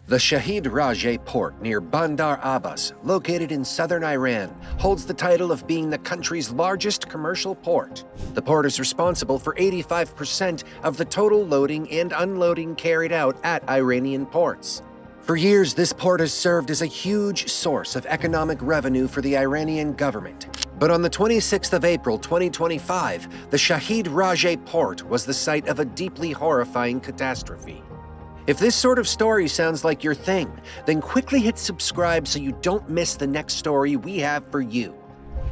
The Shahid Rajeh port near Bandar Abbas, located in southern Iran, holds the title of being the country's largest commercial port. The port is responsible for 85% of the total loading and unloading carried out at Iranian ports. For years, this port has served as a huge source of economic revenue for the Iranian government. But on the 26th of April 2025, the Shahid Rajeh port was the site of a deeply horrifying catastrophe. If this sort of story sounds like your thing, then quickly hit subscribe so you don't miss the next story we have for you.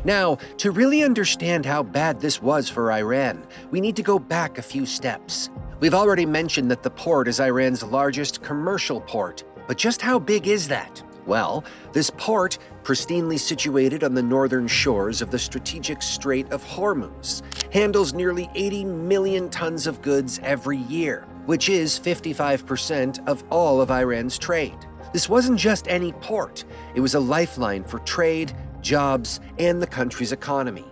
Now, to really understand how bad this was for Iran, we need to go back a few steps. We've already mentioned that the port is Iran's largest commercial port, but just how big is that? Well, this port, pristinely situated on the northern shores of the strategic Strait of Hormuz, handles nearly 80 million tons of goods every year, which is 55% of all of Iran's trade. This wasn't just any port, it was a lifeline for trade, jobs, and the country's economy.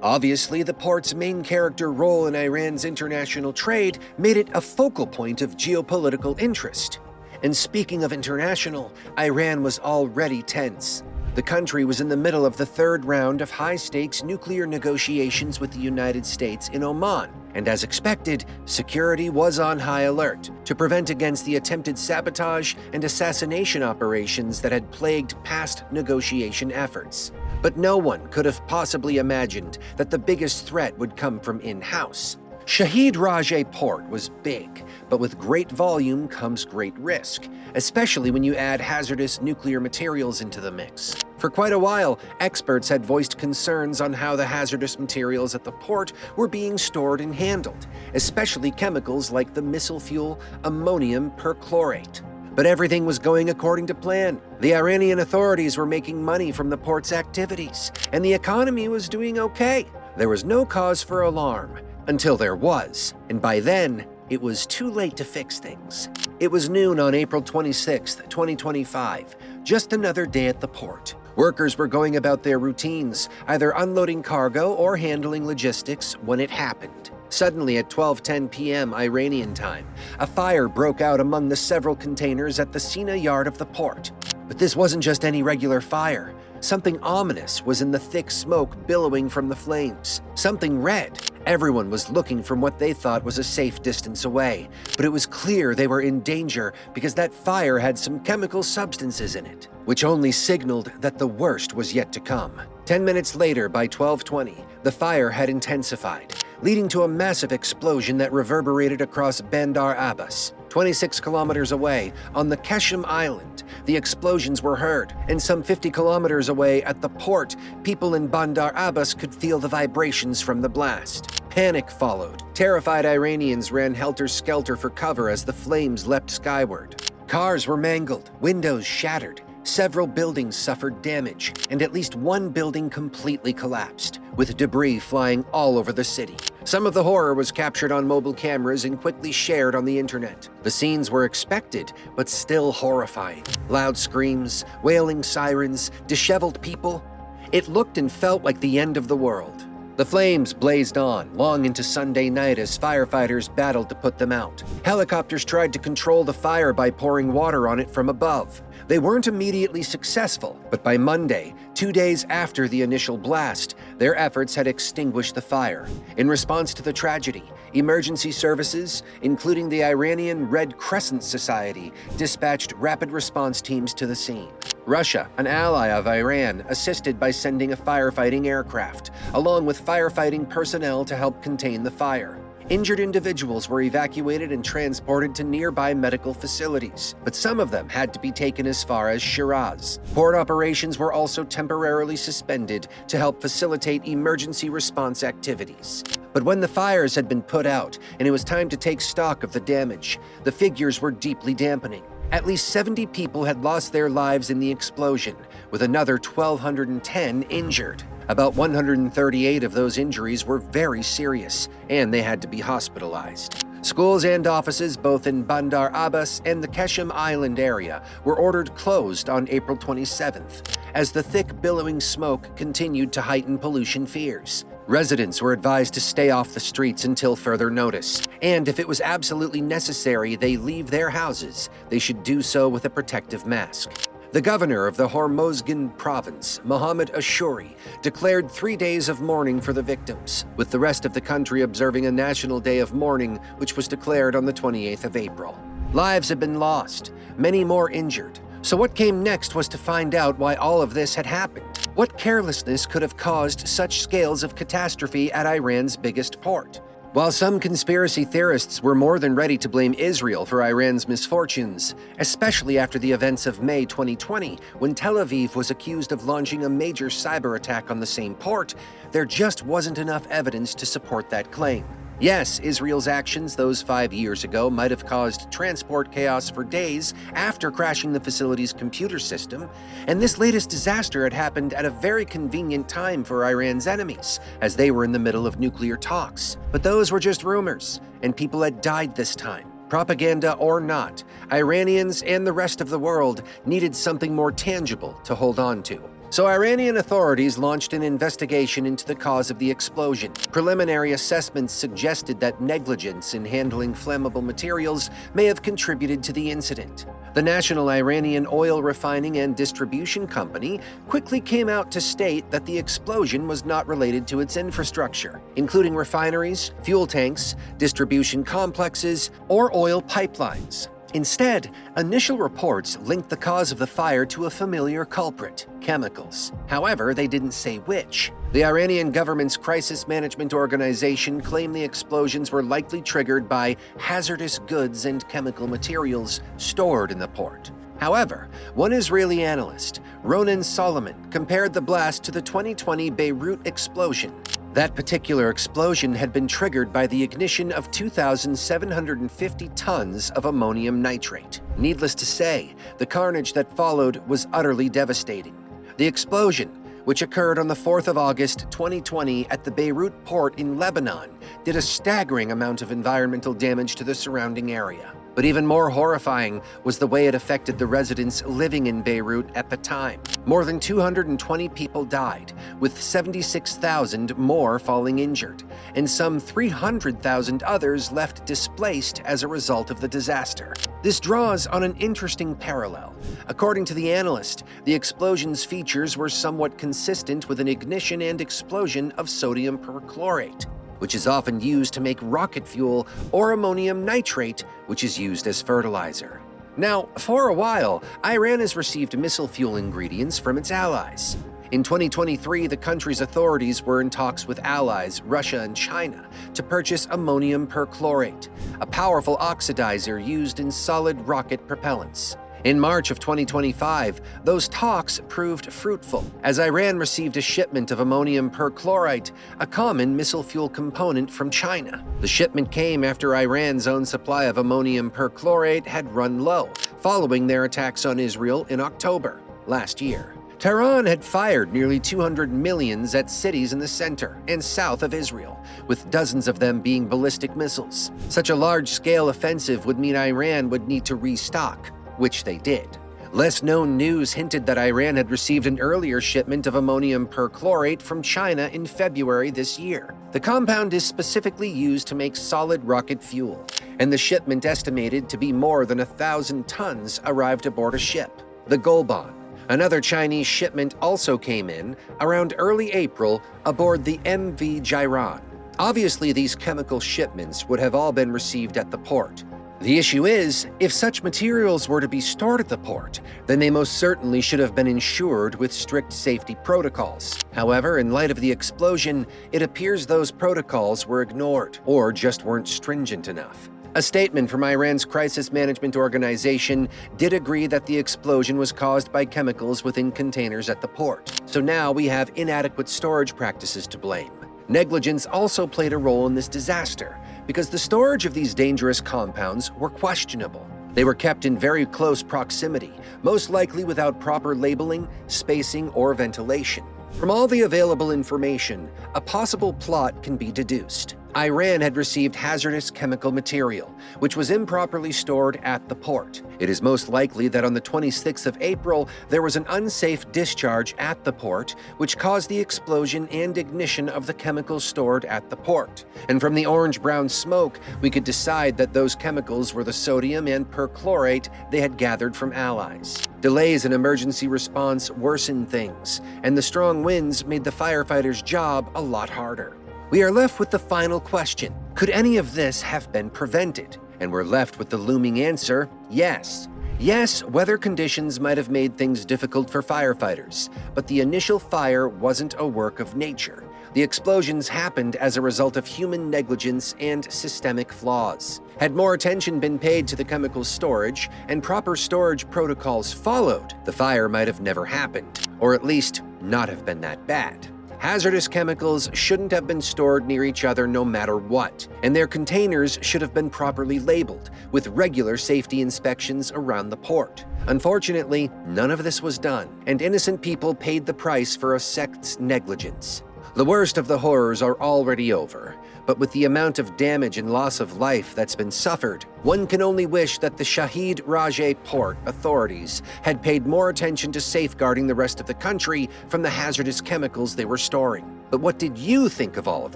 Obviously, the port's main character role in Iran's international trade made it a focal point of geopolitical interest. And speaking of international, Iran was already tense. The country was in the middle of the third round of high-stakes nuclear negotiations with the United States in Oman, and as expected, security was on high alert to prevent against the attempted sabotage and assassination operations that had plagued past negotiation efforts. But no one could have possibly imagined that the biggest threat would come from in-house. Shahid Rajeh port was big, but with great volume comes great risk, especially when you add hazardous nuclear materials into the mix. For quite a while, experts had voiced concerns on how the hazardous materials at the port were being stored and handled, especially chemicals like the missile fuel ammonium perchlorate. But everything was going according to plan. The Iranian authorities were making money from the port's activities, and the economy was doing okay. There was no cause for alarm. Until there was, and by then, it was too late to fix things. It was noon on April 26, 2025, just another day at the port. Workers were going about their routines, either unloading cargo or handling logistics when it happened. Suddenly at 12:10 p.m. Iranian time, a fire broke out among the several containers at the Sina yard of the port. But this wasn't just any regular fire. Something ominous was in the thick smoke billowing from the flames. Something red. Everyone was looking from what they thought was a safe distance away, but it was clear they were in danger because that fire had some chemical substances in it, which only signaled that the worst was yet to come. 10 minutes later, by 12:20, the fire had intensified, leading to a massive explosion that reverberated across Bandar Abbas. 26 kilometers away, on the Keshem Island, the explosions were heard, and some 50 kilometers away at the port, people in Bandar Abbas could feel the vibrations from the blast. Panic followed. Terrified Iranians ran helter-skelter for cover as the flames leapt skyward. Cars were mangled, windows shattered, several buildings suffered damage, and at least one building completely collapsed, with debris flying all over the city. Some of the horror was captured on mobile cameras and quickly shared on the internet. The scenes were expected, but still horrifying. Loud screams, wailing sirens, disheveled people. It looked and felt like the end of the world. The flames blazed on long into Sunday night as firefighters battled to put them out. Helicopters tried to control the fire by pouring water on it from above. They weren't immediately successful, but by Monday, 2 days after the initial blast, their efforts had extinguished the fire. In response to the tragedy, emergency services, including the Iranian Red Crescent Society, dispatched rapid response teams to the scene. Russia, an ally of Iran, assisted by sending a firefighting aircraft, along with firefighting personnel to help contain the fire. Injured individuals were evacuated and transported to nearby medical facilities, but some of them had to be taken as far as Shiraz. Port operations were also temporarily suspended to help facilitate emergency response activities. But when the fires had been put out and it was time to take stock of the damage, the figures were deeply dampening. At least 70 people had lost their lives in the explosion, with another 1,210 injured. About 138 of those injuries were very serious, and they had to be hospitalized. Schools and offices both in Bandar Abbas and the Keshem Island area were ordered closed on April 27th, as the thick billowing smoke continued to heighten pollution fears. Residents were advised to stay off the streets until further notice, and if it was absolutely necessary they leave their houses, they should do so with a protective mask. The governor of the Hormozgan province, Mohammed Ashuri, declared 3 days of mourning for the victims, with the rest of the country observing a national day of mourning, which was declared on the 28th of April. Lives had been lost, many more injured. So what came next was to find out why all of this had happened. What carelessness could have caused such scales of catastrophe at Iran's biggest port? While some conspiracy theorists were more than ready to blame Israel for Iran's misfortunes, especially after the events of May 2020, when Tel Aviv was accused of launching a major cyber attack on the same port, there just wasn't enough evidence to support that claim. Yes, Israel's actions those 5 years ago might have caused transport chaos for days after crashing the facility's computer system, and this latest disaster had happened at a very convenient time for Iran's enemies, as they were in the middle of nuclear talks. But those were just rumors, and people had died this time. Propaganda or not, Iranians and the rest of the world needed something more tangible to hold on to. So Iranian authorities launched an investigation into the cause of the explosion. Preliminary assessments suggested that negligence in handling flammable materials may have contributed to the incident. The National Iranian Oil Refining and Distribution Company quickly came out to state that the explosion was not related to its infrastructure, including refineries, fuel tanks, distribution complexes, or oil pipelines. Instead, initial reports linked the cause of the fire to a familiar culprit, chemicals. However, they didn't say which. The Iranian government's crisis management organization claimed the explosions were likely triggered by hazardous goods and chemical materials stored in the port. However, one Israeli analyst, Ronen Solomon, compared the blast to the 2020 Beirut explosion. That particular explosion had been triggered by the ignition of 2,750 tons of ammonium nitrate. Needless to say, the carnage that followed was utterly devastating. The explosion, which occurred on the 4th of August 2020 at the Beirut port in Lebanon, did a staggering amount of environmental damage to the surrounding area. But even more horrifying was the way it affected the residents living in Beirut at the time. More than 220 people died, with 76,000 more falling injured, and some 300,000 others left displaced as a result of the disaster. This draws on an interesting parallel. According to the analyst, the explosion's features were somewhat consistent with an ignition and explosion of sodium perchlorate, which is often used to make rocket fuel, or ammonium nitrate, which is used as fertilizer. Now, for a while, Iran has received missile fuel ingredients from its allies. In 2023, the country's authorities were in talks with allies, Russia and China, to purchase ammonium perchlorate, a powerful oxidizer used in solid rocket propellants. In March of 2025, those talks proved fruitful, as Iran received a shipment of ammonium perchlorate, a common missile fuel component from China. The shipment came after Iran's own supply of ammonium perchlorate had run low, following their attacks on Israel in October last year. Tehran had fired nearly 200 millions at cities in the center and south of Israel, with dozens of them being ballistic missiles. Such a large-scale offensive would mean Iran would need to restock, which they did. Less known news hinted that Iran had received an earlier shipment of ammonium perchlorate from China in February this year. The compound is specifically used to make solid rocket fuel, and the shipment, estimated to be more than 1,000 tons, arrived aboard a ship, the Golban. Another Chinese shipment also came in around early April aboard the MV Jairan. Obviously, these chemical shipments would have all been received at the port. The issue is, if such materials were to be stored at the port, then they most certainly should have been insured with strict safety protocols. However, in light of the explosion, it appears those protocols were ignored, or just weren't stringent enough. A statement from Iran's crisis management organization did agree that the explosion was caused by chemicals within containers at the port. So now we have inadequate storage practices to blame. Negligence also played a role in this disaster, because the storage of these dangerous compounds were questionable. They were kept in very close proximity, most likely without proper labeling, spacing, or ventilation. From all the available information, a possible plot can be deduced. Iran had received hazardous chemical material, which was improperly stored at the port. It is most likely that on the 26th of April, there was an unsafe discharge at the port, which caused the explosion and ignition of the chemicals stored at the port. And from the orange-brown smoke, we could decide that those chemicals were the sodium and perchlorate they had gathered from allies. Delays in emergency response worsened things, and the strong winds made the firefighters' job a lot harder. We are left with the final question: could any of this have been prevented? And we're left with the looming answer: yes. Yes, weather conditions might have made things difficult for firefighters, but the initial fire wasn't a work of nature. The explosions happened as a result of human negligence and systemic flaws. Had more attention been paid to the chemical storage and proper storage protocols followed, the fire might have never happened, or at least not have been that bad. Hazardous chemicals shouldn't have been stored near each other no matter what, and their containers should have been properly labeled, with regular safety inspections around the port. Unfortunately, none of this was done, and innocent people paid the price for a sect's negligence. The worst of the horrors are already over, but with the amount of damage and loss of life that's been suffered, one can only wish that the Shahid Rajeh Port authorities had paid more attention to safeguarding the rest of the country from the hazardous chemicals they were storing. But what did you think of all of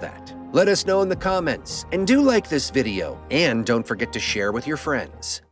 that? Let us know in the comments, and do like this video, and don't forget to share with your friends.